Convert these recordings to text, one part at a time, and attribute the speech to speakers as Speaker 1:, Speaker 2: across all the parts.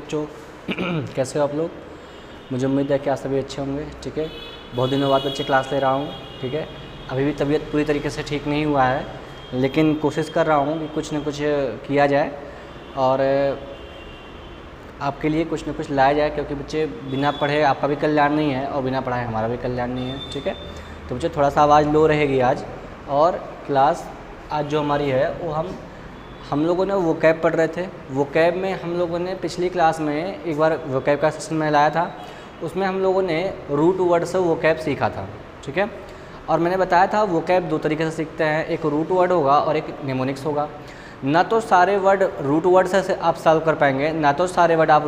Speaker 1: बच्चों कैसे हो आप लोग। मुझे उम्मीद है कि आप सभी अच्छे होंगे। ठीक है, बहुत दिनों बाद बच्चे क्लास ले रहा हूँ। ठीक है, अभी भी तबीयत पूरी तरीके से ठीक नहीं हुआ है, लेकिन कोशिश कर रहा हूँ कि कुछ न कुछ किया जाए और आपके लिए कुछ न कुछ लाया जाए, क्योंकि बच्चे बिना पढ़े आपका भी कल्याण नहीं है और बिना पढ़ाए हमारा भी कल्याण नहीं है। ठीक है, तो बच्चे थोड़ा सा आवाज़ लो रहेगी आज। और क्लास आज जो हमारी है वो हम लोगों ने वोकैब पढ़ रहे थे। वोकैब में हम लोगों ने पिछली क्लास में एक बार वोकैब का सेशन में लाया था, उसमें हम लोगों ने रूट वर्ड से वोकैब सीखा था। ठीक है, और मैंने बताया था वोकैब दो तरीके से सीखते हैं, एक रूट वर्ड होगा और एक निमोनिक्स होगा। ना तो सारे वर्ड रूट वर्ड से आप सॉल्व कर पाएंगे, ना तो सारे वर्ड आप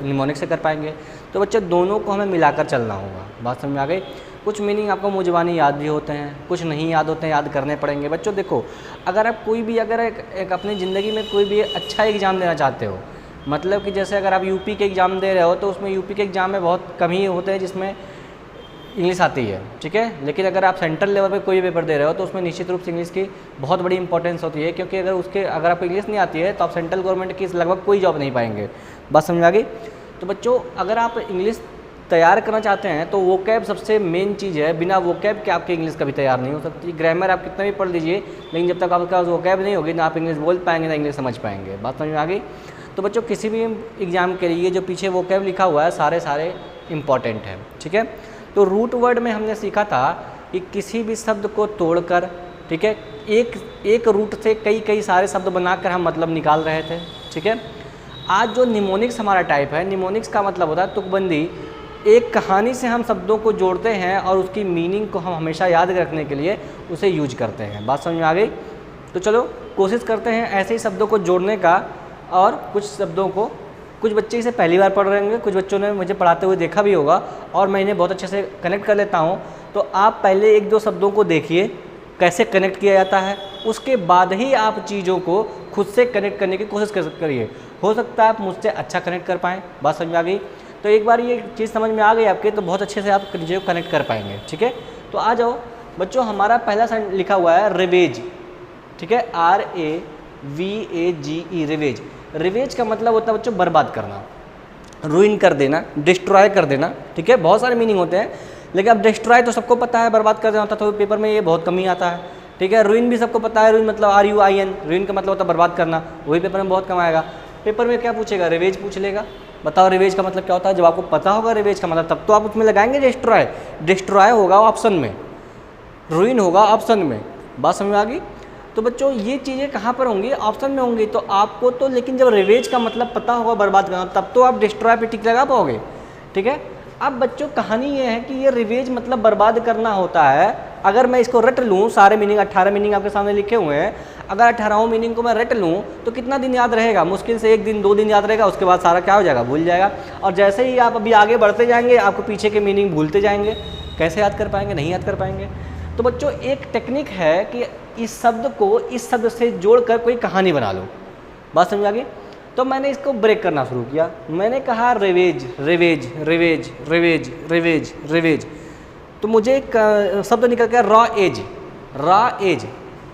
Speaker 1: निमोनिक्स से कर पाएंगे। तो बच्चे दोनों को हमें मिलाकर चलना होगा। बात समझ में आ गई। कुछ मीनिंग आपको मुँह ज़बानी याद भी होते हैं, कुछ नहीं याद होते हैं, याद करने पड़ेंगे। बच्चों देखो, अगर आप कोई भी एक अपनी ज़िंदगी में कोई भी अच्छा एग्ज़ाम देना चाहते हो, मतलब कि जैसे अगर आप यूपी के एग्ज़ाम दे रहे हो तो उसमें यूपी के एग्ज़ाम में बहुत कम ही होते हैं जिसमें इंग्लिश आती है। ठीक है, लेकिन अगर आप सेंट्रल लेवल पे कोई पेपर दे रहे हो तो उसमें निश्चित रूप से इंग्लिश की बहुत बड़ी इंपॉर्टेंस होती है, क्योंकि अगर आपको इंग्लिश नहीं आती है तो आप सेंट्रल गवर्नमेंट की लगभग कोई जॉब नहीं पाएंगे। बात समझ आ गई। तो बच्चों, अगर आप इंग्लिश तैयार करना चाहते हैं तो वोकैब सबसे मेन चीज़ है। बिना वोकैब के आपकी इंग्लिश कभी तैयार नहीं हो सकती। ग्रामर आप कितना भी पढ़ लीजिए, लेकिन जब तक आपके पास वोकैब नहीं होगी ना आप इंग्लिश बोल पाएंगे ना इंग्लिश समझ पाएंगे। बात समझ में आ गई। तो बच्चों, किसी भी एग्ज़ाम के लिए जो पीछे वोकैब लिखा हुआ है सारे इंपॉर्टेंट है। ठीक है, तो रूट वर्ड में हमने सीखा था कि किसी भी शब्द को तोड़कर, ठीक है, एक रूट से कई सारे शब्द बनाकर हम मतलब निकाल रहे थे। ठीक है, आज जो निमोनिक्स हमारा टाइप है, निमोनिक्स का मतलब होता है तुकबंदी। एक कहानी से हम शब्दों को जोड़ते हैं और उसकी मीनिंग को हम हमेशा याद रखने के लिए उसे यूज करते हैं। बात समझ में आ गई। तो चलो कोशिश करते हैं ऐसे ही शब्दों को जोड़ने का। और कुछ शब्दों को कुछ बच्चे इसे पहली बार पढ़ रहे होंगे, कुछ बच्चों ने मुझे पढ़ाते हुए देखा भी होगा और मैं इन्हें बहुत अच्छे से कनेक्ट कर लेता हूँ। तो आप पहले एक दो शब्दों को देखिए कैसे कनेक्ट किया जाता है, उसके बाद ही आप चीज़ों को खुद से कनेक्ट करने की कोशिश करिए। हो सकता है आप मुझसे अच्छा कनेक्ट कर पाएँ। बात समझ में आ गई। तो एक बार ये चीज़ समझ में आ गई आपके, तो बहुत अच्छे से आप चीज़ों को कनेक्ट कर पाएंगे। ठीक है, तो आ जाओ बच्चों, हमारा पहला लिखा हुआ है रिवेज। ठीक है, RAVAGE, रिवेज। रिवेज का मतलब होता है बच्चों बर्बाद करना, रूइन कर देना, डिस्ट्रॉय कर देना। ठीक है, बहुत सारे मीनिंग होते हैं, लेकिन अब डिस्ट्रॉय तो सबको पता है, बर्बाद कर देना होता है, तो पेपर में ये बहुत कम ही आता है। ठीक है, रूइन भी सबको पता है, रूइन मतलब RUIN, रूइन का मतलब होता है बर्बाद करना, वही पेपर में बहुत कम आएगा। पेपर में क्या पूछेगा? रिवेज पूछ लेगा। बताओ रिवेज का मतलब क्या होता है। जब आपको पता होगा रिवेज का मतलब, तब तो आप उसमें लगाएंगे डिस्ट्रॉय। डिस्ट्रॉय होगा ऑप्शन में, रूइन होगा ऑप्शन में। बात समझ में आ गई। तो बच्चों, ये चीज़ें कहाँ पर होंगी? ऑप्शन में होंगी। तो आपको तो लेकिन जब रिवेज का मतलब पता होगा बर्बाद करना, तब तो आप डिस्ट्रॉय पे टिक लगा पाओगे। ठीक है, अब बच्चों कहानी ये है कि ये रिवेज मतलब बर्बाद करना होता है। अगर मैं इसको रट लूँ, सारे मीनिंग 18 मीनिंग आपके सामने लिखे हुए हैं, अगर 18 मीनिंग को मैं रट लूँ तो कितना दिन याद रहेगा? मुश्किल से 1 दिन 2 दिन याद रहेगा, उसके बाद सारा क्या हो जाएगा? भूल जाएगा। और जैसे ही आप अभी आगे बढ़ते जाएंगे, आपको पीछे के मीनिंग भूलते जाएंगे। कैसे याद कर पाएंगे? नहीं याद कर पाएंगे। तो बच्चों, एक टेक्निक है कि इस शब्द को इस शब्द से जोड़कर कोई कहानी बना लो। बात समझ आ गई। तो मैंने इसको ब्रेक करना शुरू किया। मैंने कहा ravage ravage ravage ravage ravage ravage, तो मुझे एक शब्द निकल गया रॉ एज। रॉ एज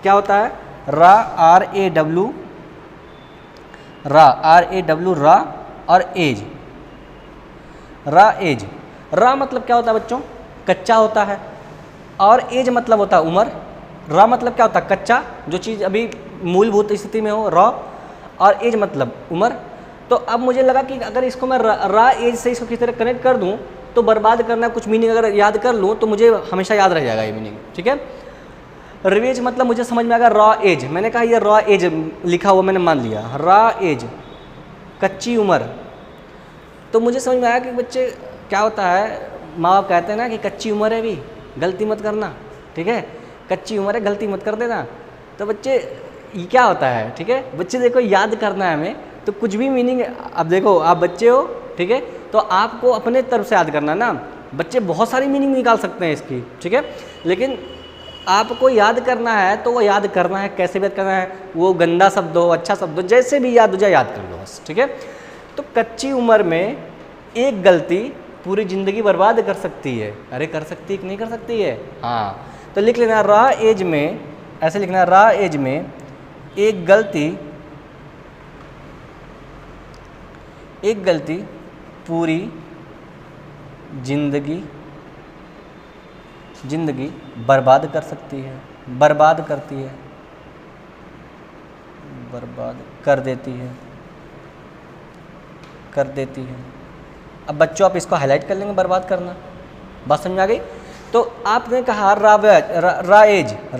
Speaker 1: क्या होता है? रा RAW, रा और एज, रा एज। रा मतलब क्या होता है बच्चों? कच्चा होता है। और एज मतलब होता है उम्र। रा मतलब क्या होता है? कच्चा, जो चीज़ अभी मूलभूत स्थिति में हो, रॉ। और एज मतलब उम्र। तो अब मुझे लगा कि अगर इसको मैं रा एज से इसको किसी तरह कनेक्ट कर दूं तो बर्बाद करना कुछ मीनिंग अगर याद कर लूँ तो मुझे हमेशा याद रह जाएगा ये मीनिंग। ठीक है, रिवेज मतलब मुझे समझ में आ गया रॉ एज। मैंने कहा ये रॉ एज लिखा हुआ, मैंने मान लिया रॉ एज, कच्ची उम्र। तो मुझे समझ में आया कि बच्चे क्या होता है, माँ बाप कहते हैं ना कि कच्ची उम्र है, भी गलती मत करना। ठीक है, कच्ची उम्र है, गलती मत कर देना। तो बच्चे ये क्या होता है? ठीक है बच्चे, देखो याद करना है हमें, तो कुछ भी मीनिंग, अब देखो आप बच्चे हो, ठीक है, तो आपको अपने तरफ से याद करना ना। बच्चे बहुत सारी मीनिंग निकाल सकते हैं इसकी। ठीक है, लेकिन आपको याद करना है तो वो याद करना है, कैसे भी याद करना है, वो गंदा शब्द हो, अच्छा शब्द हो, जैसे भी याद हो जाए याद कर लो बस। ठीक है, तो कच्ची उम्र में एक गलती पूरी ज़िंदगी बर्बाद कर सकती है। अरे कर सकती है कि नहीं कर सकती है? हाँ, तो लिख लेना रा एज में, ऐसे लिखना रा एज में एक गलती एक गलती पूरी जिंदगी बर्बाद कर सकती है, बर्बाद करती है, बर्बाद कर देती है, कर देती है। अब बच्चों आप इसको हाईलाइट कर लेंगे, बर्बाद करना। बात समझ आ गई? तो आपने कहा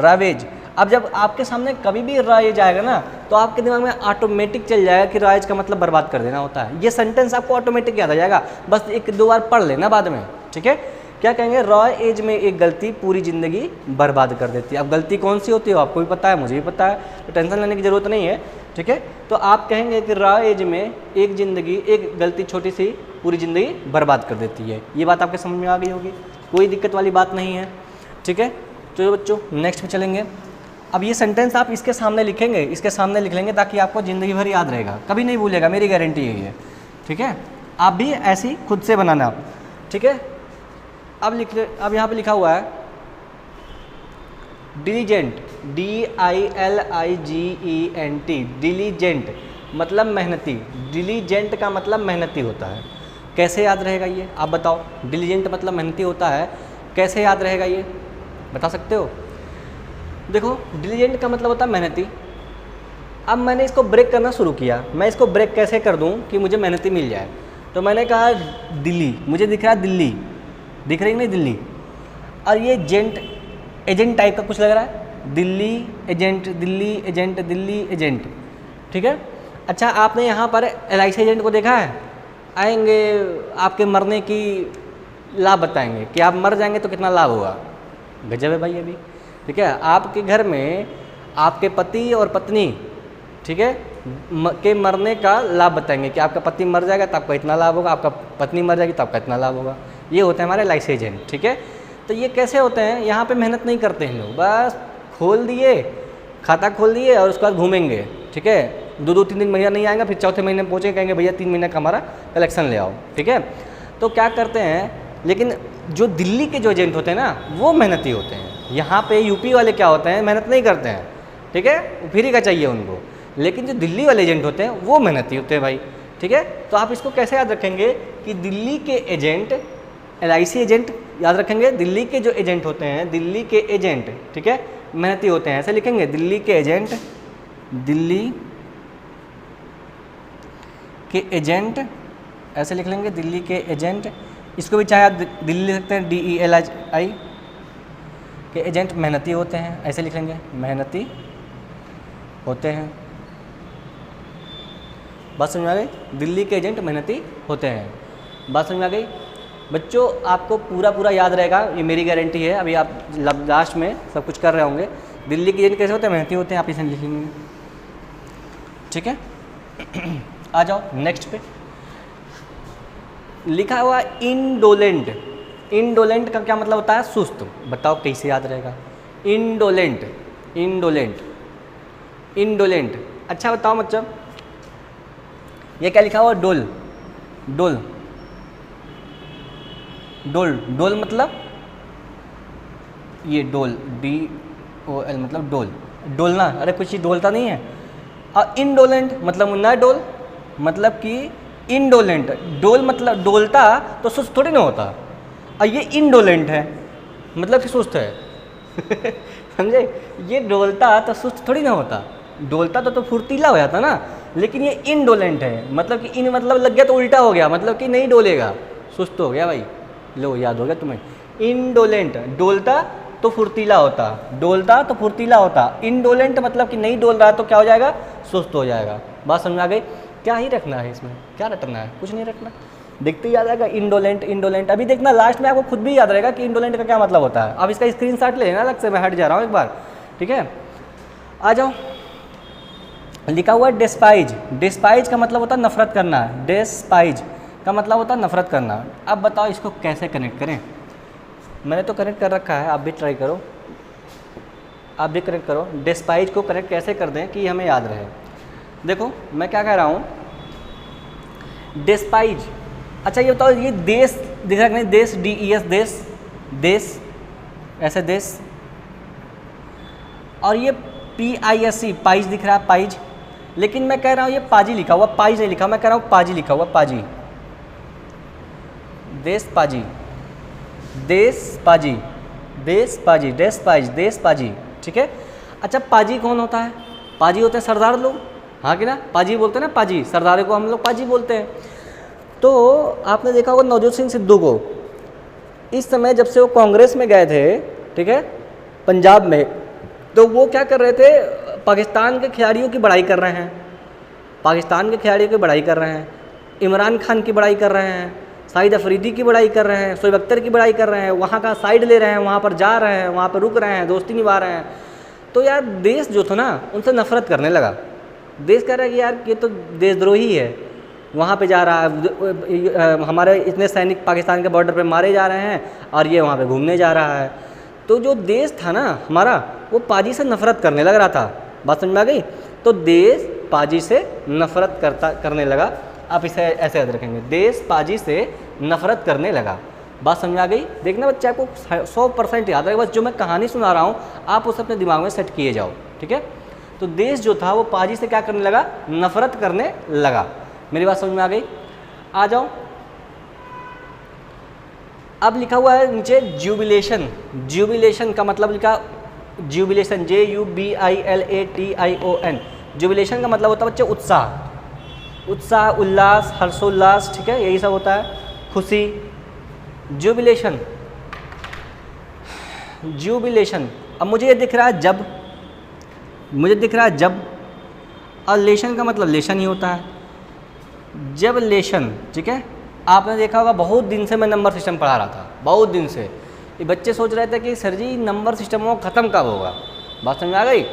Speaker 1: रावेज। अब जब आपके सामने कभी भी रावेज आएगा ना, तो आपके दिमाग में ऑटोमेटिक चल जाएगा कि रावेज का मतलब बर्बाद कर देना होता है। ये सेंटेंस आपको ऑटोमेटिक याद आ जाएगा, बस एक दो बार पढ़ लेना बाद में, ठीक है। क्या कहेंगे? रॉ एज में एक गलती पूरी ज़िंदगी बर्बाद कर देती है। अब गलती कौन सी होती है आपको भी पता है, मुझे भी पता है, तो टेंशन लेने की ज़रूरत नहीं है, ठीक है। तो आप कहेंगे कि रॉ एज में एक गलती छोटी सी पूरी ज़िंदगी बर्बाद कर देती है। ये बात आपके समझ में आ गई होगी, कोई दिक्कत वाली बात नहीं है, ठीक है। तो बच्चों नेक्स्ट पे चलेंगे। अब ये सेंटेंस आप इसके सामने लिखेंगे, इसके सामने लिख लेंगे ताकि आपको ज़िंदगी भर याद रहेगा, कभी नहीं भूलेगा, मेरी गारंटी यही है, ठीक है। आप भी ऐसी खुद से बनाना, ठीक है। अब यहाँ पे लिखा हुआ है डिलीजेंट, DILIGENT, डिलीजेंट मतलब मेहनती। डिलीजेंट का मतलब मेहनती होता है। कैसे याद रहेगा ये आप बताओ? डिलीजेंट मतलब मेहनती होता है, कैसे याद रहेगा ये बता सकते हो? देखो, डिलीजेंट का मतलब होता है मेहनती। अब मैंने इसको ब्रेक करना शुरू किया, मैं इसको ब्रेक कैसे कर दूं कि मुझे मेहनती मिल जाए? तो मैंने कहा दिल्ली, मुझे दिख रहा है दिल्ली, दिख रही नहीं दिल्ली, और ये एजेंट टाइप का कुछ लग रहा है, Delhi agent, Delhi agent, Delhi agent, ठीक है। अच्छा, आपने यहाँ पर LIC एजेंट को देखा है? आएंगे आपके मरने की लाभ बताएंगे कि आप मर जाएंगे तो कितना लाभ होगा। गजब है भाई अभी, ठीक है। आपके घर में आपके पति और पत्नी, ठीक है, के मरने का लाभ बताएंगे कि आपका पति मर जाएगा तो आपका इतना लाभ होगा, आपका पत्नी मर जाएगी तो आपका इतना लाभ होगा। ये होते हैं हमारे LIC एजेंट, ठीक है। तो ये कैसे होते हैं? यहाँ पे मेहनत नहीं करते हैं लोग, बस खोल दिए, खाता खोल दिए और उसके बाद घूमेंगे, ठीक है। 2-3 महीना नहीं आएगा, फिर चौथे महीने पहुँचे, कहेंगे भैया 3 महीने का हमारा कलेक्शन ले आओ, ठीक है। तो क्या करते हैं, लेकिन जो दिल्ली के जो एजेंट होते हैं ना, वो मेहनती होते हैं। यहाँ पे यूपी वाले क्या होते हैं, मेहनत नहीं करते हैं, ठीक है, फ्री का चाहिए उनको। लेकिन जो दिल्ली वाले एजेंट होते हैं वो मेहनती होते हैं भाई, ठीक है। तो आप इसको कैसे याद रखेंगे कि दिल्ली के एजेंट, LIC एजेंट याद रखेंगे, दिल्ली के जो एजेंट होते हैं, दिल्ली के एजेंट, ठीक है, मेहनती होते हैं। ऐसे लिखेंगे, दिल्ली के एजेंट, दिल्ली के एजेंट, ऐसे लिख लेंगे, दिल्ली के एजेंट। इसको भी चाहे आप दिल्ली लिख सकते हैं, DELI के एजेंट मेहनती होते हैं, ऐसे लिख लेंगे, मेहनती होते हैं। बात समझ में आ गई? दिल्ली के एजेंट मेहनती होते हैं। बात समझ में आ गई? बच्चों आपको पूरा याद रहेगा, ये मेरी गारंटी है। अभी आप लास्ट में सब कुछ कर रहे होंगे। दिल्ली के एजेंट कैसे होते हैं? मेहनती होते हैं, आप इसे लिखेंगे, ठीक है। आ जाओ नेक्स्ट पे, लिखा हुआ इंडोलेंट। इंडोलेंट का क्या मतलब होता है? सुस्त। बताओ कैसे याद रहेगा? Indolent, indolent, indolent. अच्छा बताओ बच्चों, ये क्या लिखा हुआ? डोल, डोल, डोल, डोल मतलब ये डोल, DOL मतलब डोल, डोलना। अरे कुछ ही डोलता नहीं है। और इनडोलेंट मतलब न डोल, मतलब कि इनडोलेंट, डोल मतलब डोलता तो सुस्त थोड़ी ना होता, और ये इनडोलेंट है मतलब कि सुस्त है समझे? ये डोलता तो सुस्त थोड़ी ना होता, डोलता तो फुर्तीला हो जाता ना, लेकिन ये इनडोलेंट है, मतलब कि इन मतलब लग गया तो उल्टा हो गया, मतलब कि नहीं डोलेगा, सुस्त हो गया भाई। लो याद हो गया तुम्हें, इनडोलेंट, डोलता तो फुर्तीला होता, डोलता तो फुर्तीला होता, इनडोलेंट मतलब कि नहीं डोल रहा तो क्या हो जाएगा? सुस्त हो जाएगा। बात समझ आ गई? क्या ही रखना है इसमें, क्या रटना है? कुछ नहीं रखना, देखते ही याद आएगा इंडोलेंट, इंडोलेंट। अभी देखना लास्ट में आपको खुद भी याद रहेगा कि इंडोलेंट का क्या मतलब होता है। अब इसका स्क्रीनशॉट ले लेना अलग से, मैं हट जा रहा हूँ एक बार, ठीक है। आ जाओ, लिखा हुआ है डिस्पाइज। डिस्पाइज का मतलब होता है नफरत करना, डिस्पाइज का मतलब होता है नफरत करना। अब बताओ इसको कैसे कनेक्ट करें? मैंने तो कनेक्ट कर रखा है, आप भी ट्राई करो, आप भी कनेक्ट करो। डिस्पाइज को कनेक्ट कैसे कर दें कि हमें याद रहे? देखो मैं क्या कह रहा हूँ, डिस्पाइज। अच्छा ये बताओ, ये देश दिख रहा है नहीं? देश, DES, देश, देश, ऐसे देश, और ये PISE, पाइज दिख रहा है, पाइज, लेकिन मैं कह रहा हूँ ये पाजी लिखा हुआ, पाजी नहीं लिखा, मैं कह रहा हूँ पाजी लिखा हुआ, पाजी, देश पाजी, देश पाजी, देश पाजी, देश पाजी, देश पाजी, ठीक है। अच्छा पाजी कौन होता है? पाजी होते हैं सरदार लोग, हाँ कि ना, पाजी बोलते हैं ना, पाजी, सरदार को हम लोग पाजी बोलते हैं। तो आपने देखा होगा नवजोत सिंह सिद्धू को, इस समय जब से वो कांग्रेस में गए थे, ठीक है, पंजाब में, तो वो क्या कर रहे थे, पाकिस्तान के खिलाड़ियों की बड़ाई कर रहे हैं, पाकिस्तान के खिलाड़ियों की बड़ाई कर रहे हैं, इमरान खान की बड़ाई कर रहे हैं, शाहिद अफरीदी की बड़ाई कर रहे हैं, शोएब अख्तर की बड़ाई कर रहे हैं, वहाँ का साइड ले रहे हैं, वहाँ पर जा रहे हैं, वहाँ पर रुक रहे हैं, दोस्ती निभा रहे हैं। तो यार देश जो था ना उनसे नफरत करने लगा। देश कह रहा है कि यार ये तो देशद्रोही है, वहाँ पे जा रहा है, हमारे इतने सैनिक पाकिस्तान के बॉर्डर पे मारे जा रहे हैं और ये वहाँ पे घूमने जा रहा है। तो जो देश था ना हमारा, वो पाजी से नफरत करने लग रहा था। बात समझ में आ गई? तो देश पाजी से नफरत करने लगा। आप इसे ऐसे याद रखेंगे, देश पाजी से नफरत करने लगा। बात समझ आ गई? देखना बच्चे, आपको 100% याद है, बस जो मैं कहानी सुना रहा हूँ आप उसे अपने दिमाग में सेट किए जाओ, ठीक है। तो देश जो था वो पाजी से क्या करने लगा, नफरत करने लगा। मेरी बात समझ में आ गई? आ जाओ, अब लिखा हुआ है नीचे जुबिलेशन। जुबिलेशन का मतलब लिखा, जुबिलेशन JUBILATION। जुबिलेशन का मतलब होता है बच्चे उत्साह, उत्साह, उल्लास, हर्षोल्लास, ठीक है, यही सब होता है, खुशी। Jubilation, jubilation. अब मुझे ये दिख रहा है जब, मुझे दिख रहा है जब, और लेशन का मतलब लेशन ही होता है, जब लेशन, ठीक है। आपने देखा होगा बहुत दिन से मैं नंबर सिस्टम पढ़ा रहा था, बहुत दिन से। ये बच्चे सोच रहे थे कि सर जी नंबर सिस्टम वो ख़त्म कब होगा। बात समझ में आ गई?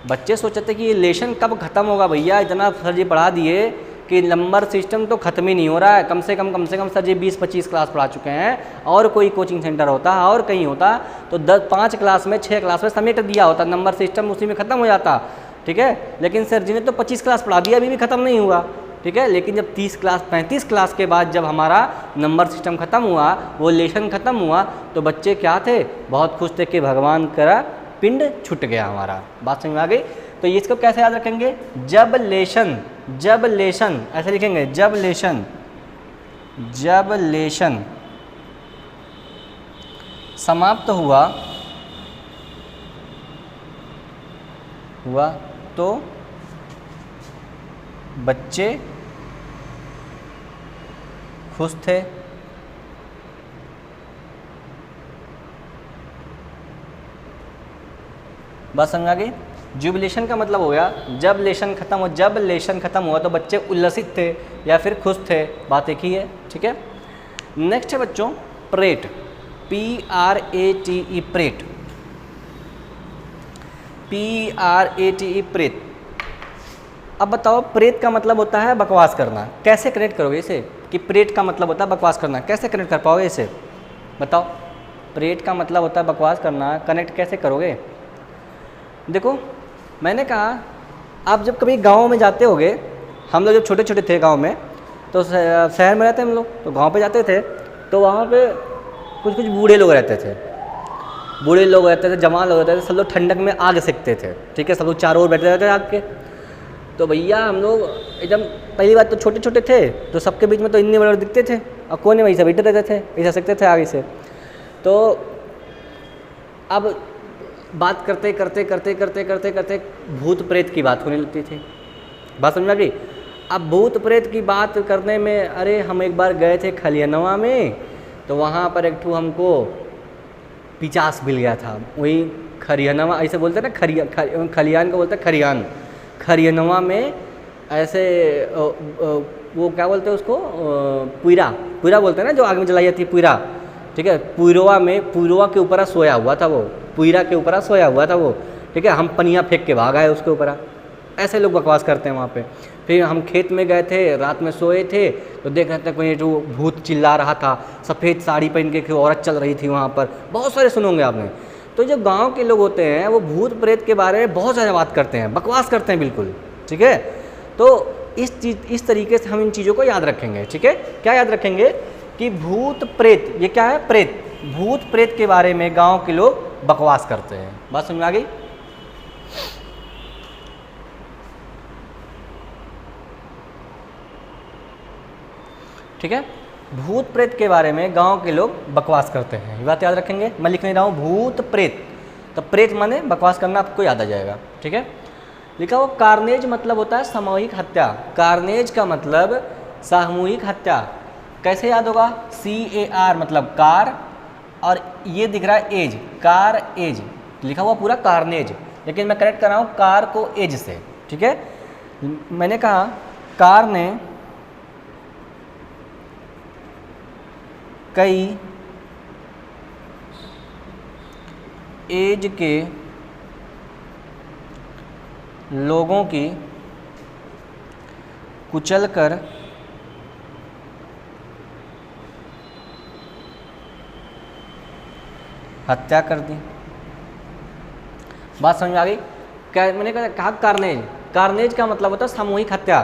Speaker 1: बच्चे सोचते थे कि ये लेशन कब ख़त्म होगा भैया, इतना सर जी पढ़ा दिए कि नंबर सिस्टम तो ख़त्म ही नहीं हो रहा है। कम से कम सर जी 20-25 क्लास पढ़ा चुके हैं, और कोई कोचिंग सेंटर होता और कहीं होता तो 5 क्लास में 6 क्लास में समेट दिया होता, नंबर सिस्टम उसी में ख़त्म हो जाता, ठीक है। लेकिन सर जी ने तो 25 क्लास पढ़ा दिया, अभी भी ख़त्म नहीं हुआ, ठीक है। लेकिन जब 30 क्लास 35 क्लास के बाद जब हमारा नंबर सिस्टम ख़त्म हुआ, वो लेशन ख़त्म हुआ, तो बच्चे क्या थे, बहुत खुश थे कि भगवान करा पिंड छूट गया हमारा। बात समझ में आ गई? तो ये इसको कैसे याद रखेंगे, जब लेशन, जब लेशन ऐसे लिखेंगे, जब लेशन, जब लेशन समाप्त हुआ तो बच्चे खुश थे, बात समझ आ गई? जुबिलेशन का मतलब हो गया जब लेशन खत्म हो, जब लेशन खत्म हुआ तो बच्चे उल्लसित थे या फिर खुश थे, बात एक ही है, ठीक है। नेक्स्ट है बच्चों parade, PRATE, parade, PRATE, parade. अब बताओ परेड का मतलब होता है बकवास करना, कैसे कनेक्ट करोगे इसे, कि परेड का मतलब होता है बकवास करना, कैसे कनेक्ट कर पाओगे इसे, बताओ। परेड का मतलब होता है बकवास करना, कनेक्ट कैसे करोगे? देखो मैंने कहा आप जब कभी गांव में जाते होगे, हम लोग जब छोटे छोटे थे गांव में, तो शहर में रहते हम लोग, तो गांव पे जाते थे तो वहाँ पे कुछ कुछ बूढ़े लोग रहते थे, बूढ़े लोग रहते थे, जवान लोग रहते थे, सब लोग ठंडक में आग सेकते थे, ठीक है, सब लोग चारों ओर बैठे रहते थे आग के। तो भैया हम लोग एकदम पहली बात तो छोटे छोटे थे, तो सबके बीच में तो इतने बड़े दिखते थे, और कोने वहीं से बैठे रहते थे, ऐसा सकते थे आगे से। तो अब बात करते करते करते करते करते करते भूत प्रेत की बात होने लगती थी, बात समझ में आ गई? अब भूत प्रेत की बात करने में, अरे हम एक बार गए थे खलियनवा में, तो वहाँ पर एक ठू हमको पिचास मिल गया था, वही खरियनवा ऐसे बोलते हैं ना, खलियान को बोलते हैं खरियान, खरियनवा में ऐसे वो क्या बोलते हैं उसको, पुइरा, पुइरा बोलते हैं ना जो आग में जलाई जाती है, पुइरा, ठीक है। पुइरवा में, पुइरवा के ऊपर सोया हुआ था वो, पुइरा के ऊपर सोया हुआ था वो, ठीक है। हम पनिया फेंक के भाग आए उसके ऊपर, ऐसे लोग बकवास करते हैं वहाँ पे। फिर हम खेत में गए थे, रात में सोए थे, तो देख रहे थे कोई जो भूत चिल्ला रहा था, सफ़ेद साड़ी पहन के औरत चल रही थी वहाँ पर, बहुत सारे सुनोगे आपने। तो जो गांव के लोग होते हैं वो भूत प्रेत के बारे में बहुत ज़्यादा बात करते हैं, बकवास करते हैं बिल्कुल, ठीक है। तो इस तरीके से हम इन चीज़ों को याद रखेंगे, ठीक है। क्या याद रखेंगे कि भूत प्रेत, ये क्या है, प्रेत, भूत प्रेत के बारे में गांव के लोग बकवास करते हैं। बात समझ में आ गई? ठीक है। भूत प्रेत के बारे में गांव के लोग बकवास करते हैं, ये बात याद रखेंगे। मैं लिख नहीं रहा हूँ भूत प्रेत, तो प्रेत माने बकवास करना, आपको याद आ जाएगा, ठीक है। लिखा हुआ कार्नेज मतलब होता है सामूहिक हत्या। कार्नेज का मतलब सामूहिक हत्या। कैसे याद होगा? CAR मतलब कार, और ये दिख रहा है एज, कार एज, लिखा हुआ पूरा कार्नेज, लेकिन मैं करेक्ट कर रहा हूँ कार को एज से, ठीक है। मैंने कहा कार ने कई एज के लोगों की कुचलकर हत्या कर दी। बात समझ में आ गई? क्या मैंने कहा कार्नेज, कार्नेज का मतलब होता है सामूहिक हत्या।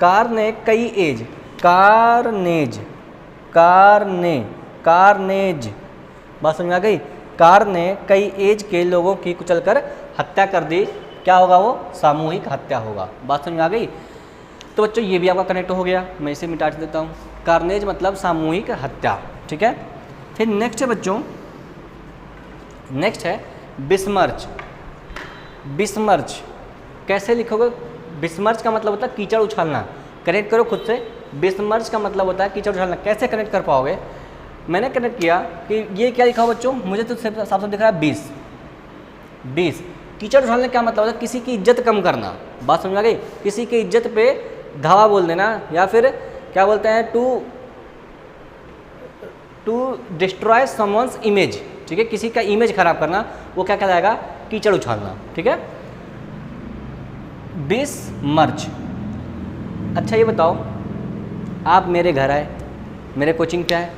Speaker 1: कार ने कई एज, कार्नेज, कार्नेज, बात समझ में आ गई? कार ने कई एज के लोगों की कुचलकर हत्या कर दी, क्या होगा? वो सामूहिक हत्या होगा। बात समझ में आ गई? तो बच्चों ये भी आपका कनेक्ट हो गया, मैं इसे मिटा देता हूँ। कार्नेज मतलब सामूहिक हत्या, ठीक है। फिर नेक्स्ट है बच्चों, नेक्स्ट है बिस्मर्च। बिस्मर्च कैसे लिखोगे? बिस्मर्च का मतलब होता है कीचड़ उछालना। कनेक्ट करो खुद से, बिस्मर्च का मतलब होता है कीचड़ उछालना। कैसे कनेक्ट कर पाओगे? मैंने कनेक्ट किया कि ये क्या लिखा हो बच्चों, मुझे तो साफ साफ दिख रहा है 20। 20 कीचड़ उछालने क्या मतलब होता है? किसी की इज्जत कम करना। बात समझ आ गई? किसी की इज्जत पे धावा बोल देना, या फिर क्या बोलते हैं, टू डिस्ट्रॉय समवन्स इमेज, ठीक है। किसी का इमेज खराब करना, वो क्या कहलाएगा? कीचड़ उछालना, ठीक है। बिस्मर्च। अच्छा ये बताओ, आप मेरे घर आए, मेरे कोचिंग पे आए,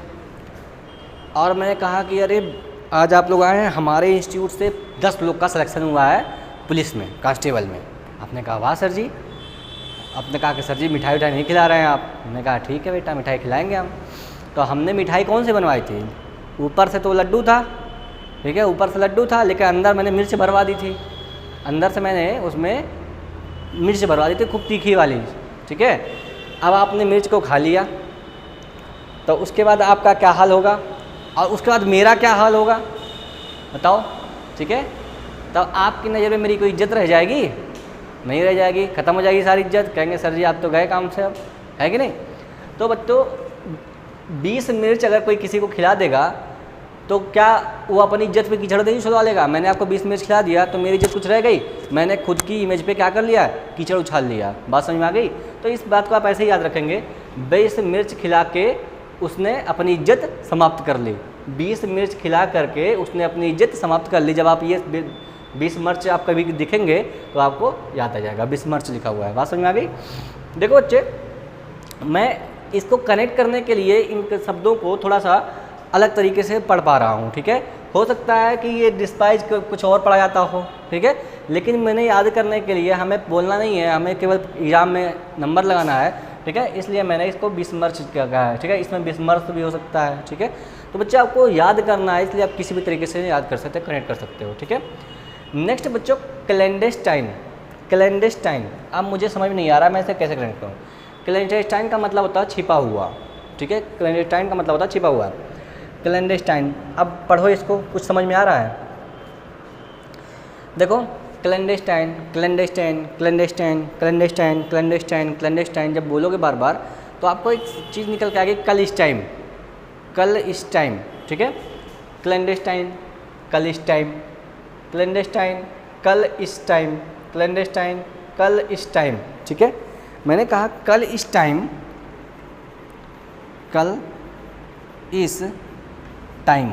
Speaker 1: और मैंने कहा कि अरे आज आप लोग आए हैं, हमारे इंस्टीट्यूट से 10 लोग का सिलेक्शन हुआ है पुलिस में, कांस्टेबल में। आपने कहा वाह सर जी। आपने कहा कि सर जी मिठाई उठाई नहीं खिला रहे हैं आप। हमने कहा ठीक है बेटा, मिठाई खिलाएंगे हम। तो हमने मिठाई कौन सी बनवाई थी? ऊपर से तो लड्डू था, ठीक है, ऊपर से लड्डू था, लेकिन अंदर मैंने मिर्च भरवा दी थी। अंदर से मैंने उसमें मिर्च भरवा दी थी, खूब तीखी वाली, ठीक है। अब आपने मिर्च को खा लिया, तो उसके बाद आपका क्या हाल होगा, और उसके बाद मेरा क्या हाल होगा, बताओ, ठीक है। तो आपकी नज़र में मेरी कोई इज्जत रह जाएगी? नहीं रह जाएगी, ख़त्म हो जाएगी सारी इज्जत। कहेंगे सर जी आप तो गए काम से, अब है कि नहीं। तो बच्चों 20 मिर्च अगर कोई किसी को खिला देगा, तो क्या वो अपनी इज्जत पे कीचड़ नहीं छुड़वा लेगा? मैंने आपको 20 मिर्च खिला दिया, तो मेरी इज्जत कुछ रह गई? मैंने खुद की इमेज पे क्या कर लिया? कीचड़ उछाल लिया। बात समझ में आ गई? तो इस बात को आप ऐसे ही याद रखेंगे, 20 मिर्च खिला के उसने अपनी इज्जत समाप्त कर ली। 20 मिर्च खिला करके उसने अपनी इज्जत समाप्त कर ली। जब आप ये 20 मिर्च आप कभी दिखेंगे तो आपको याद आ जाएगा 20 मिर्च लिखा हुआ है। बात समझ में आ गई? देखो बच्चे, मैं इसको कनेक्ट करने के लिए इन शब्दों को थोड़ा सा अलग तरीके से पढ़ पा रहा हूँ, ठीक है। हो सकता है कि ये डिस्पाइज कुछ और पढ़ा जाता हो, ठीक है, लेकिन मैंने याद करने के लिए हमें बोलना नहीं है, हमें केवल एग्जाम में नंबर लगाना है, ठीक है। इसलिए मैंने इसको 20 मिर्च कहा है, ठीक है। इसमें 20 मिर्च भी हो सकता है, ठीक है। तो बच्चे आपको याद करना है, इसलिए आप किसी भी तरीके से याद कर सकते हैं, कनेक्ट कर सकते हो, ठीक है। नेक्स्ट बच्चों, क्लैंडेस्टाइन। क्लैंडेस्टाइन, अब मुझे समझ में नहीं आ रहा मैं इसे कैसे कनेक्ट करूँ। क्लैंडेस्टाइन का मतलब होता है छिपा हुआ, ठीक है। क्लैंडेस्टाइन का मतलब होता है छिपा हुआ। क्लैंडेस्टाइन, अब पढ़ो इसको, कुछ समझ में आ रहा है? देखो, clandestine, clandestine, clandestine, clandestine, clandestine, clandestine, जब बोलोगे बार बार तो आपको एक चीज़ निकल के आएगी, कल इस टाइम, कल इस टाइम, ठीक है। क्लैंडेस्टाइन, कल इस टाइम, क्लैंडेस्टाइन, कल इस टाइम, क्लैंडेस्टाइन, कल इस टाइम, ठीक है। मैंने कहा कल इस टाइम, कल इस टाइम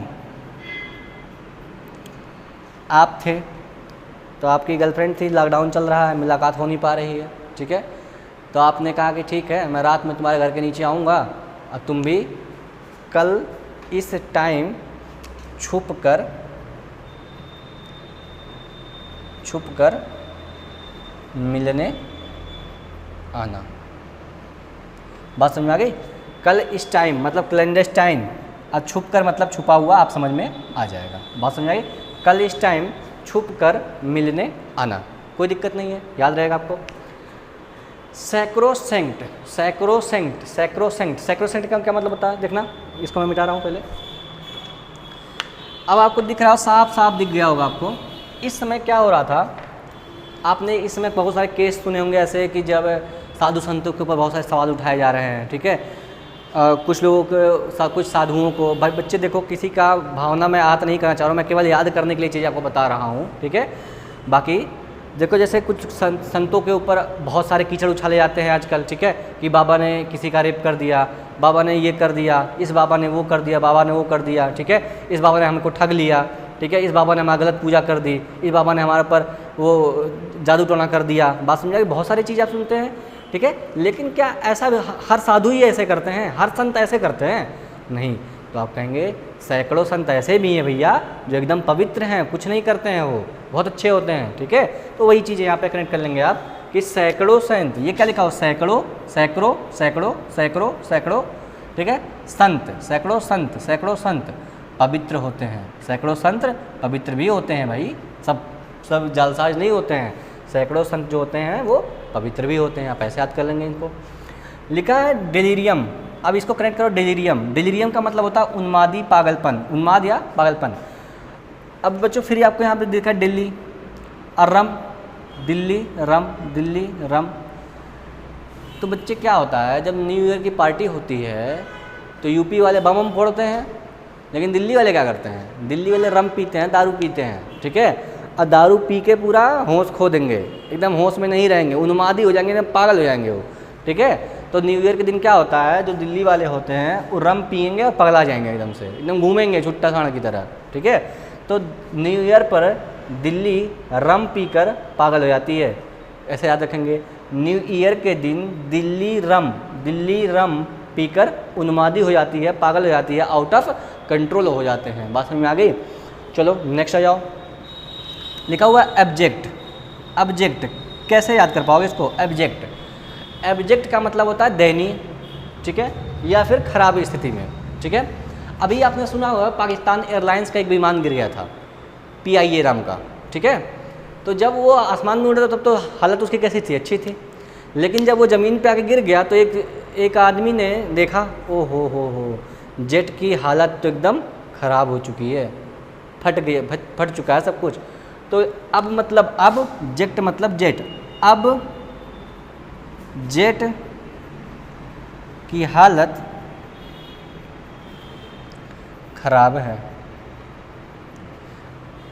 Speaker 1: आप थे, तो आपकी गर्लफ्रेंड थी, लॉकडाउन चल रहा है, मुलाकात हो नहीं पा रही है, ठीक है। तो आपने कहा कि ठीक है मैं रात में तुम्हारे घर के नीचे आऊँगा और तुम भी कल इस टाइम छुप कर मिलने आना। बात समझ में आ गई? कल इस टाइम मतलब क्लैंडेस्टाइन, और छुप कर मतलब छुपा हुआ, आप समझ में आ जाएगा। बात समझ आई? कल इस टाइम छुप कर मिलने आना, कोई दिक्कत नहीं है, याद रहेगा आपको। सैक्रोसेंट, सैक्रोसेंट, सैक्रोसेंट, सैक्रोसेंट का क्या मतलब होता है? देखना, इसको मैं मिटा रहा हूँ पहले। अब आपको दिख रहा हो, साफ साफ दिख गया होगा आपको। इस समय क्या हो रहा था, आपने इस समय बहुत सारे केस सुने होंगे ऐसे कि जब साधु संतों के ऊपर बहुत सारे सवाल उठाए जा रहे हैं, ठीक है। कुछ लोगों को, कुछ साधुओं को, भाई बच्चे देखो, किसी का भावना में आहत नहीं करना चाह रहा हूँ, मैं केवल याद करने के लिए चीज़ आपको बता रहा हूँ, ठीक है। बाकी देखो, जैसे कुछ संतों के ऊपर बहुत सारे कीचड़ उछाले जाते हैं आजकल, ठीक है, कि बाबा ने किसी का रेप कर दिया, बाबा ने ये कर दिया, इस बाबा ने वो कर दिया, बाबा ने वो कर दिया, ठीक है, इस बाबा ने हमको ठग लिया, ठीक है, इस बाबा ने हमारा गलत पूजा कर दी, इस बाबा ने हमारे पर वो जादू टोना कर दिया। बात समझा कि बहुत सारी चीज़ आप सुनते हैं, ठीक है। लेकिन क्या ऐसा हर साधु ही ऐसे करते हैं, हर संत ऐसे करते हैं? नहीं। तो आप कहेंगे सैकड़ों संत ऐसे भी हैं भैया जो एकदम पवित्र हैं, कुछ नहीं करते हैं, वो बहुत अच्छे होते हैं, ठीक है। तो वही चीज़ें यहाँ पे कनेक्ट कर लेंगे आप कि सैकड़ों संत, ये क्या लिखा हो, सैकड़ों, सैकड़ों, सैकड़ों, सैकड़ों, सैकड़ों, ठीक है, संत, सैकड़ों संत, सैकड़ों संत पवित्र होते हैं, सैकड़ों संत पवित्र भी होते हैं भाई, सब जालसाज नहीं होते हैं, सैकड़ों संत जो होते हैं वो पवित्र भी होते हैं। आप ऐसे याद कर लेंगे इनको। लिखा है डेलीरियम, अब इसको कनेक्ट करो, डेलीरियम, डेलीरियम का मतलब होता है उन्मादी पागलपन, उन्माद या पागलपन। अब बच्चों फिर आपको यहाँ पे देखा दिल्ली और रम, दिल्ली रम, दिल्ली रम। तो बच्चे क्या होता है, जब न्यू ईयर की पार्टी होती है तो यूपी वाले बम बम फोड़ते हैं, लेकिन दिल्ली वाले क्या करते हैं, दिल्ली वाले रम पीते हैं, दारू पीते हैं, ठीक है, और दारू पी के पूरा होश खो देंगे, एकदम होश में नहीं रहेंगे, उन्मादी हो जाएंगे, एकदम पागल हो जाएंगे वो, ठीक है। तो न्यू ईयर के दिन क्या होता है, जो दिल्ली वाले होते हैं वो रम पियेंगे और पगला जाएंगे, एकदम से एकदम घूमेंगे छुट्टा साण की तरह, ठीक है। तो न्यू ईयर पर दिल्ली रम पीकर पागल हो जाती है, ऐसे याद रखेंगे। न्यू ईयर के दिन दिल्ली रम पीकर उन्मादी हो जाती है, पागल हो जाती है, आउट ऑफ कंट्रोल हो जाते हैं। बात समझ में आ गई? चलो नेक्स्ट आ जाओ। लिखा हुआ है एब्जेक्ट, ऑब्जेक्ट कैसे याद कर पाओगे इसको? एब्जेक्ट, एब्जेक्ट का मतलब होता है दयनीय, ठीक है, या फिर खराब स्थिति में, ठीक है। अभी आपने सुना होगा पाकिस्तान एयरलाइंस का एक विमान गिर गया था, PIA नाम का, ठीक है। तो जब वो आसमान में उड़ रहा था तब तो हालत उसकी कैसी थी? अच्छी थी। लेकिन जब वो ज़मीन पे आके गिर गया तो एक आदमी ने देखा, ओ हो, जेट की हालत तो एकदम ख़राब हो चुकी है, फट चुका है सब कुछ। तो अब मतलब अब जेट मतलब जेट, अब जेट की हालत खराब है,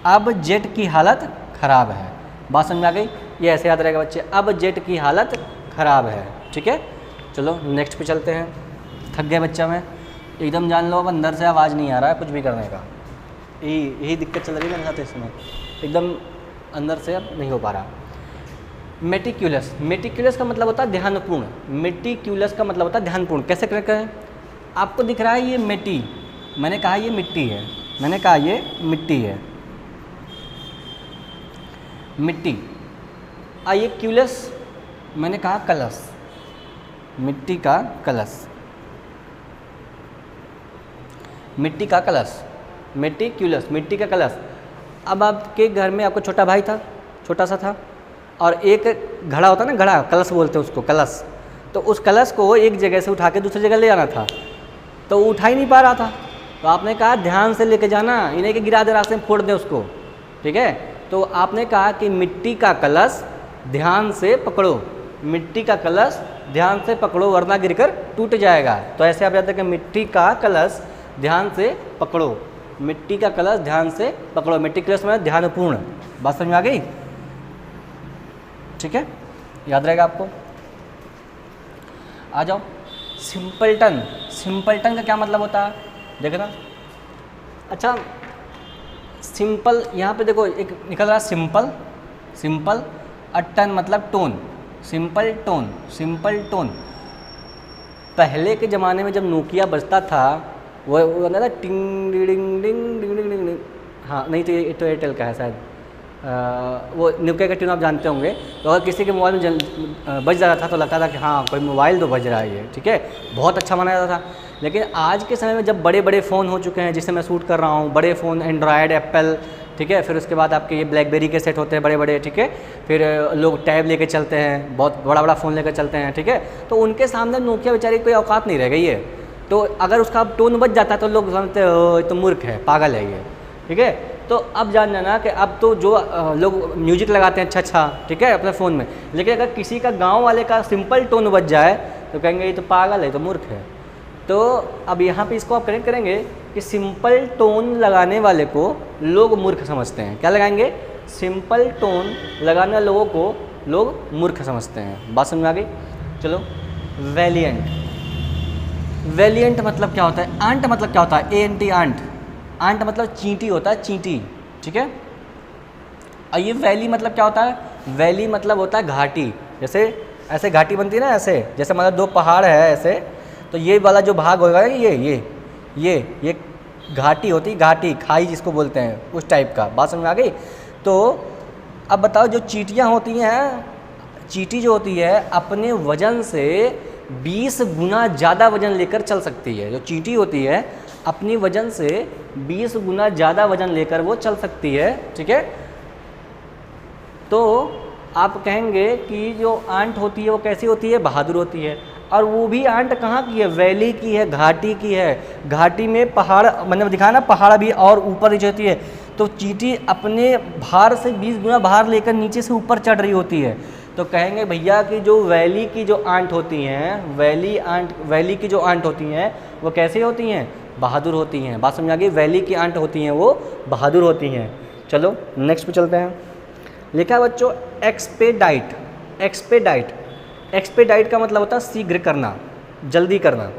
Speaker 1: अब जेट की हालत खराब है। बात समझ में आ गई? ये ऐसे याद रहेगा बच्चे, अब जेट की हालत खराब है, ठीक है। चलो नेक्स्ट पे चलते हैं। थक गए बच्चा मैं, एकदम जान लो अब अंदर से आवाज़ नहीं आ रहा है कुछ भी करने का, यही दिक्कत चल रही है मेरे साथ इसमें, एकदम अंदर से अब नहीं हो पा रहा। मेटिक्यूलस, मेटिक्यूलस का मतलब होता है ध्यानपूर्ण, मेटिक्यूलस का मतलब होता है ध्यानपूर्ण। कैसे करें करें? आपको दिख रहा है ये मिट्टी, मैंने कहा ये मिट्टी है, मैंने कहा ये मिट्टी है, मिट्टी। ये क्यूलस, मैंने कहा कलश, मिट्टी का कलश, मिट्टी का कलश, मेटिक्यूलस, मिट्टी का कलश। अब आपके घर में आपको छोटा भाई था, छोटा सा था, और एक घड़ा होता है ना, घड़ा, कलश बोलते हैं उसको, कलश। तो उस कलश को एक जगह से उठा के दूसरी जगह ले जाना था, तो वो उठा ही नहीं पा रहा था। तो आपने कहा ध्यान से लेके जाना, इन्हें कि गिरा दे, रास्ते में फोड़ दे उसको, ठीक है। तो आपने कहा कि मिट्टी का कलश ध्यान से पकड़ो, मिट्टी का कलश ध्यान से पकड़ो वरना गिरकर टूट जाएगा। तो ऐसे आप याद रखें, मिट्टी का कलश ध्यान से पकड़ो, मिट्टी का कलश ध्यान से पकड़ो, मिट्टी कलश में ध्यानपूर्ण। बात समझ में आ गई? ठीक है, याद रहेगा आपको। आ जाओ, सिंपलटन, सिंपलटन का क्या मतलब होता है देखना। अच्छा, सिंपल, यहाँ पे देखो एक निकल रहा है सिंपल, सिंपल, टन मतलब tone, simple tone, simple tone. पहले के ज़माने में जब नोकिया बजता था वो ना टिंग डिंग डिंग डिंग डिंग डिंग, हाँ नहीं तो ये तो एयरटेल का है शायद, वो नोकिया का ट्यून आप जानते होंगे। तो अगर किसी के मोबाइल में बज रहा था तो लगता था कि हाँ कोई मोबाइल तो बज रहा है ये, ठीक है, बहुत अच्छा माना जाता था। लेकिन आज के समय में जब बड़े बड़े फ़ोन हो चुके हैं, जिससे मैं शूट कर रहा हूँ, बड़े फ़ोन एंड्रॉयड, एप्पल, ठीक है। फिर उसके बाद आपके ये ब्लैकबेरी के सेट होते हैं बड़े बड़े, ठीक है। फिर लोग टैब लेके चलते हैं, बहुत बड़ा बड़ा फ़ोन लेकर चलते हैं, ठीक है। तो उनके सामने नोकिया बेचारी कोई औकात नहीं रह गई है। तो अगर उसका टोन बच जाता है तो लोग समझते हो तो मूर्ख है, पागल है ये, ठीक है। तो अब जान जाना कि अब तो जो लोग म्यूजिक लगाते हैं अच्छा, ठीक है, अपने फ़ोन में, लेकिन अगर किसी का गाँव वाले का सिंपल टोन बच जाए तो कहेंगे ये तो पागल है, तो मूर्ख है। तो अब यहाँ पे इसको आप कनेक्ट करेंगे कि सिंपल टोन लगाने वाले को लोग मूर्ख समझते हैं। क्या लगाएंगे? सिंपल टोन लगाने वाले लोगों को लोग मूर्ख समझते हैं। बात समझ में आ गई? चलो, वैलिएंट। वैलिएंट मतलब क्या होता है? आंट मतलब क्या होता है? ANT, aunt. आंट मतलब चींटी होता है, चींटी, ठीक है। और ये वैली मतलब क्या होता है? वैली मतलब होता है घाटी। जैसे ऐसे घाटी बनती है ना, ऐसे जैसे मतलब दो पहाड़ है ऐसे, तो ये वाला जो भाग होगा ये घाटी होती, घाटी, खाई जिसको बोलते हैं, उस टाइप का। बात समझ में आ गई? तो अब बताओ, जो चींटियाँ होती हैं, चींटी जो होती है अपने वजन से 20 गुना ज़्यादा वजन लेकर चल सकती है। जो चींटी होती है अपनी वजन से 20 गुना ज़्यादा वजन लेकर वो चल सकती है, ठीक है। तो आप कहेंगे कि जो आंट होती है वो कैसी होती है? बहादुर होती है। और वो भी आंट कहाँ की है? वैली की है, घाटी की है। घाटी में पहाड़, मैंने दिखाया ना, पहाड़ भी और ऊपर नीचे होती है। तो चींटी अपने भार से 20 गुना भार लेकर नीचे से ऊपर चढ़ रही होती है। तो कहेंगे भैया कि जो वैली की जो आंट होती हैं, वैली की जो आंट होती हैं वो कैसी होती हैं? बहादुर होती हैं। बात समझ आ गई? वैली की आंट होती हैं वो बहादुर होती हैं। चलो नेक्स्ट पे चलते हैं। लिखा है बच्चों एक्सपेडाइट। एक्सपेडाइट, एक्सपेडाइट का मतलब होता है शीघ्र करना, जल्दी करना।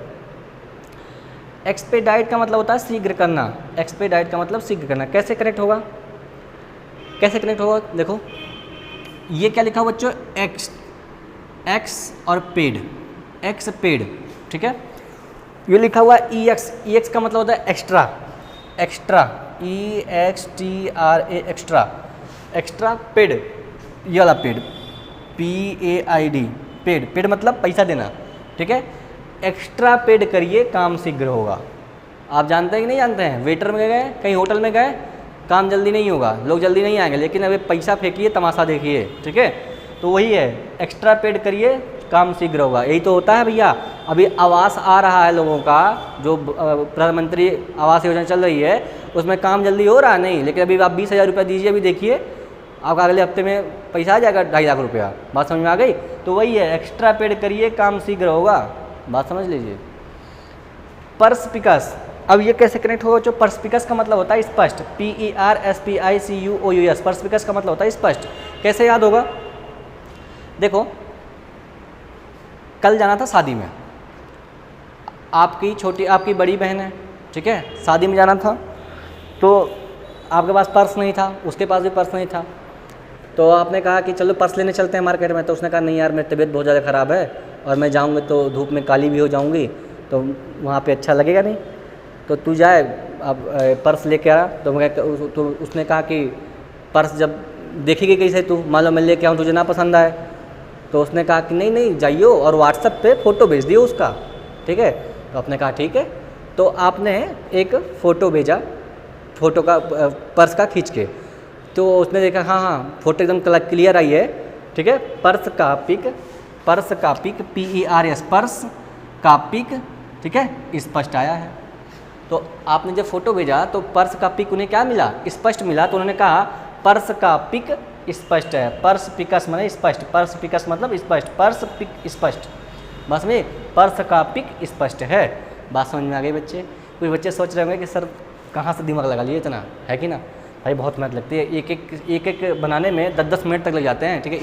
Speaker 1: एक्सपेडाइट का मतलब होता है शीघ्र करना। एक्सपेडाइट का मतलब शीघ्र करना। कैसे कनेक्ट होगा? कैसे कनेक्ट होगा? देखो, ये क्या लिखा हुआ बच्चों? एक्स और पेड, एक्स पेड, ठीक है। ये लिखा हुआ EX। EX का मतलब होता है extra, extra, EXTRA, extra. Extra paid, ये वाला पेड, PAID, पेड। पेड मतलब पैसा देना, ठीक है। एक्स्ट्रा पेड करिए, काम शीघ्र होगा। आप जानते हैं कि नहीं जानते हैं? वेटर में गए, कहीं होटल में गए, काम जल्दी नहीं होगा, लोग जल्दी नहीं आएंगे, लेकिन अभी पैसा फेंकिए, तमाशा देखिए, ठीक है। तो वही है, एक्स्ट्रा पेड करिए, काम शीघ्र होगा। यही तो होता है भैया। अभी आवास आ रहा है लोगों का, जो प्रधानमंत्री आवास योजना चल रही है, उसमें काम जल्दी हो रहा है नहीं, लेकिन अभी आप 20,000 रुपया दीजिए, अभी देखिए आपका अगले हफ्ते में पैसा आ जाएगा 2.5 लाख रुपया। बात समझ में आ गई? तो वही है, एक्स्ट्रा पेड करिए, काम शीघ्र होगा। बात समझ लीजिए। पर्सपिकस, अब ये कैसे कनेक्ट होगा? जो पर्सपिकस का मतलब होता है स्पष्ट, PERSPICUOUS। पर्सपिकस का मतलब होता है स्पष्ट। कैसे याद होगा? देखो, कल जाना था शादी में, आपकी बड़ी बहन है, ठीक है, शादी में जाना था, तो आपके पास पर्स नहीं था, उसके पास भी पर्स नहीं था। तो आपने कहा कि चलो पर्स लेने चलते हैं मार्केट में। तो उसने कहा नहीं यार, मेरी तबीयत बहुत ज़्यादा ख़राब है और मैं जाऊँगी तो धूप में काली भी हो जाऊँगी, तो वहाँ पे अच्छा लगेगा नहीं, तो तू जाए, अब पर्स लेके आ। तो उसने कहा कि पर्स जब देखेगी कैसे तू, मालूम मैं लेके आऊँ, तुझे ना पसंद आए। तो उसने कहा कि नहीं जाइयो और व्हाट्सएप पे फ़ोटो भेज दियो उसका, ठीक है। तो आपने कहा ठीक है। तो आपने एक फ़ोटो भेजा, फ़ोटो का पर्स का खींच के। तो उसने देखा हाँ फ़ोटो एकदम क्लियर आई है, ठीक है। पर्स का पिक, PERS, पर्स का पिक, ठीक है, स्पष्ट आया है। तो आपने जब फ़ोटो भेजा तो पर्स का पिक उन्हें क्या मिला? स्पष्ट मिला। तो उन्होंने कहा पर्स का पिक स्पष्ट है। पर्स पिकस मतलब स्पष्ट, पर्स पिकस मतलब स्पष्ट, पर्स पिक स्पष्ट। बस में पर्स का पिक स्पष्ट है। बात समझ में आ गई बच्चे? कुछ बच्चे सोच रहे होंगे कि सर कहाँ से दिमाग लगा लिए इतना, है कि ना? भाई बहुत मेहनत लगती है, एक एक बनाने में 10-10 मिनट तक लग जाते हैं, ठीक है।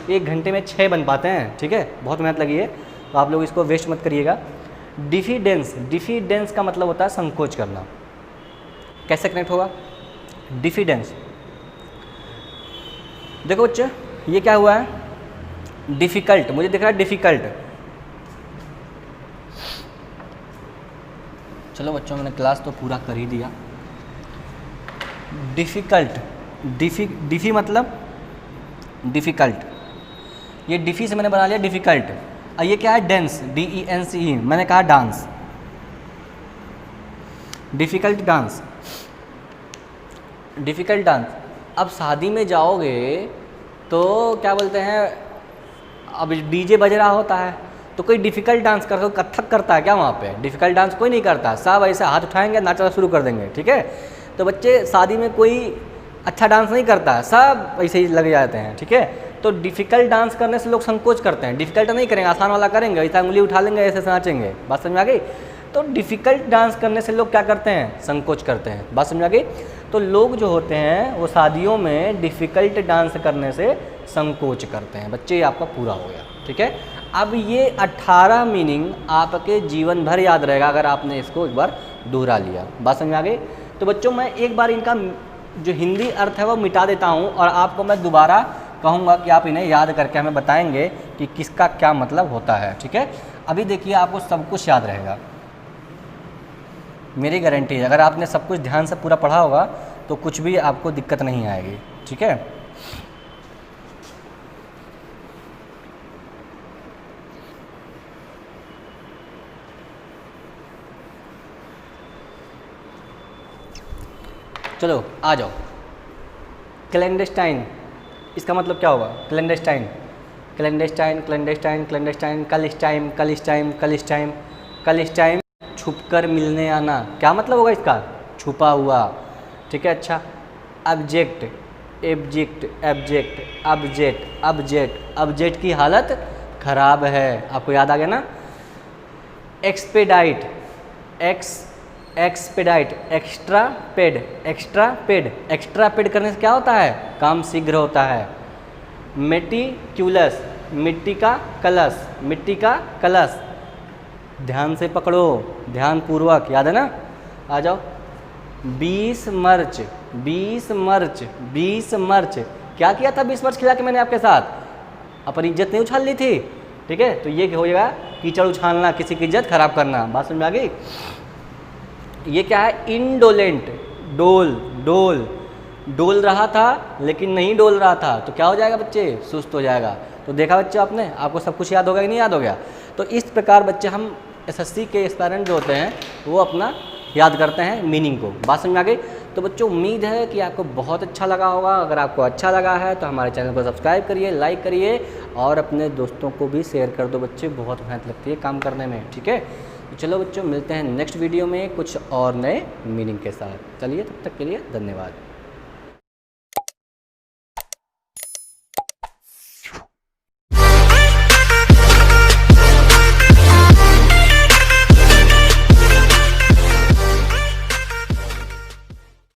Speaker 1: एक घंटे में 6 बन पाते हैं, ठीक है। बहुत मेहनत लगी है, तो आप लोग इसको वेस्ट मत करिएगा। डिफिडेंस का मतलब होता है संकोच करना। कैसे कनेक्ट होगा? डिफिडेंस, देखो बच्चे ये क्या हुआ है? डिफ़िकल्ट, मुझे दिख रहा है डिफ़िकल्ट। चलो बच्चों, मैंने क्लास तो पूरा कर ही दिया। डिफ़िकल्ट, डिफ़ी मतलब डिफ़िकल्ट, ये डिफ़ी से मैंने बना लिया डिफ़िकल्ट। और ये क्या है? डेंस, DENCE, मैंने कहा dance, difficult dance. Difficult dance, अब शादी में जाओगे तो क्या बोलते हैं, अब डीजे बज रहा होता है तो कोई डिफ़िकल्ट डांस कर, कथक करता है क्या वहाँ पे? डिफ़िकल्ट डांस कोई नहीं करता, सब ऐसे हाथ उठाएंगे नाचना शुरू कर देंगे, ठीक है। तो बच्चे शादी में कोई अच्छा डांस नहीं करता है, सब ऐसे ही लग जाते हैं, ठीक है। तो डिफ़िकल्ट डांस करने से लोग संकोच करते हैं, डिफ़िकल्ट नहीं करेंगे, आसान वाला करेंगे, ऐसा उंगली उठा लेंगे, ऐसे नाचेंगे, बात समझ में आ गई। तो डिफ़िकल्ट डांस करने से लोग क्या करते हैं, संकोच करते हैं, बात समझ आ गई। तो लोग जो होते हैं वो शादियों में डिफ़िकल्ट डांस करने से संकोच करते हैं। बच्चे ये आपका पूरा हो गया, ठीक है। अब ये 18 मीनिंग आपके जीवन भर याद रहेगा अगर आपने इसको एक बार दोहरा लिया, बात समझ में आ गई। तो बच्चों मैं एक बार इनका जो हिंदी अर्थ है वो मिटा देता हूँ और आपको मैं दोबारा कहूँगा कि आप इन्हें याद करके हमें बताएंगे कि किसका क्या मतलब होता है, ठीक है। अभी देखिए आपको सब कुछ याद रहेगा, मेरी गारंटी है। अगर आपने सब कुछ ध्यान से पूरा पढ़ा होगा तो कुछ भी आपको दिक्कत नहीं आएगी, ठीक है। चलो आ जाओ। क्लैंडस्टाइन, इसका मतलब क्या होगा? क्लैंडस्टाइन, क्लैंडस्टाइन, क्लैंडस्टाइन, क्लैंडस्टाइन, कल इस टाइम, कल इस टाइम, कल इस टाइम, कल इस टाइम छुपकर मिलने आना, क्या मतलब होगा इसका? छुपा हुआ, ठीक है। अच्छा, object, abject, abject, object, object, object की हालत खराब है, आपको याद आ गया ना। Expedite, expedite, extra paid, extra paid, extra paid करने से क्या होता है? काम शीघ्र होता है। मेटिक्यूलस, मिट्टी का कलश, मिट्टी का कलश, ध्यान से पकड़ो, ध्यान पूर्वक, याद है ना। आ जाओ। 20 मर्च, 20 मर्च, 20 मर्च, क्या किया था 20 मर्च खिला के मैंने आपके साथ? अपनी इज्जत नहीं उछाल ली थी, ठीक है। तो ये हो जाएगा कीचड़ उछालना, किसी की इज्जत खराब करना, बात समझ में आ गई। ये क्या है? इंडोलेंट, डोल, डोल, डोल रहा था लेकिन नहीं डोल रहा था तो क्या हो जाएगा बच्चे? सुस्त हो जाएगा। तो देखा बच्चे आपने, आपको सब कुछ याद होगा कि नहीं याद हो गया? तो इस प्रकार बच्चे हम एसएससी के एस्पायरेंट जो होते हैं वो अपना याद करते हैं मीनिंग को, बात समझ में आ गई। तो बच्चों उम्मीद है कि आपको बहुत अच्छा लगा होगा। अगर आपको अच्छा लगा है तो हमारे चैनल को सब्सक्राइब करिए, लाइक करिए और अपने दोस्तों को भी शेयर कर दो। बच्चे बहुत मेहनत लगती है काम करने में, ठीक है। तो चलो बच्चों मिलते हैं नेक्स्ट वीडियो में कुछ और नए मीनिंग के साथ। चलिए तब तक के लिए धन्यवाद।